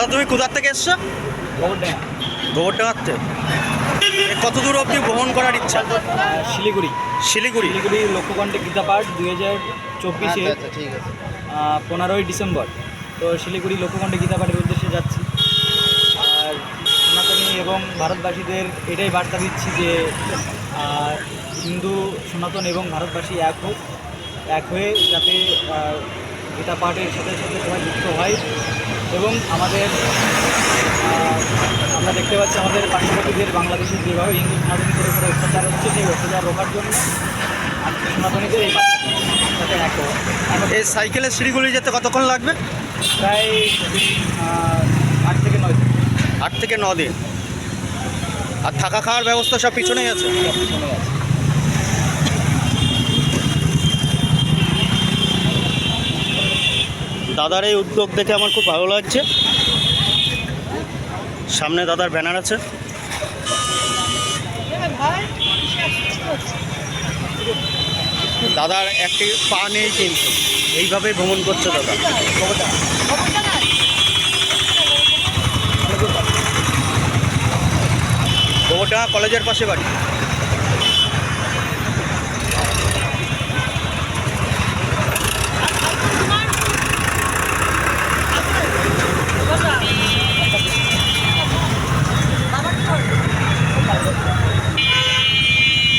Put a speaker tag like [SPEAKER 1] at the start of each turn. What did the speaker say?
[SPEAKER 1] দাদা তুমি কোথার থেকে এসছো? গোবরডাঙ্গাতে। কত দূর অবধি ভ্রমণ করার ইচ্ছা?
[SPEAKER 2] শিলিগুড়ি
[SPEAKER 1] শিলিগুড়ি।
[SPEAKER 2] শিলিগুড়ি লক্ষ্যকণ্ঠে গীতা পাঠ 2024
[SPEAKER 3] ঠিক আছে।
[SPEAKER 2] 15ই ডিসেম্বর। তো শিলিগুড়ি লক্ষ্যকণ্ঠে গীতা পাঠের উদ্দেশ্যে যাচ্ছি। আর সনাতনী এবং ভারতবাসীদের এটাই বার্তা দিচ্ছি যে হিন্দু সনাতন এবং ভারতবাসী এক হয়ে যাতে গীতা পাঠের সাথে সাথে সবাই যুক্ত হয়। এবং আমাদের আমরা দেখতে পাচ্ছি আমাদের পার্শ্ববর্তীদের বাংলাদেশে যেভাবে হিন্দু সনাতনীদের উপরে অত্যাচার হচ্ছে, সেই অত্যাচার রোখার জন্য সনাতনীদের এই বার্তা যাতে এক হয়।
[SPEAKER 1] এই সাইকেলে শিলিগুড়ি যেতে কতক্ষণ লাগবে?
[SPEAKER 2] প্রায় 8 থেকে 9 দিন।
[SPEAKER 1] 8 থেকে 9 দিন। আর থাকা খাওয়ার ব্যবস্থা সব পিছনেই আছে?
[SPEAKER 2] পিছনে আছে।
[SPEAKER 1] দাদার এই উদ্যোগ দেখে আমার খুব ভালো লাগছে। সামনে দাদার ব্যানার আছে। দাদার একটি পা নেই কিন্তু এইভাবেই ভ্রমণ করছে দাদা। গোবরডাঙ্গা কলেজের পাশে বাড়ি।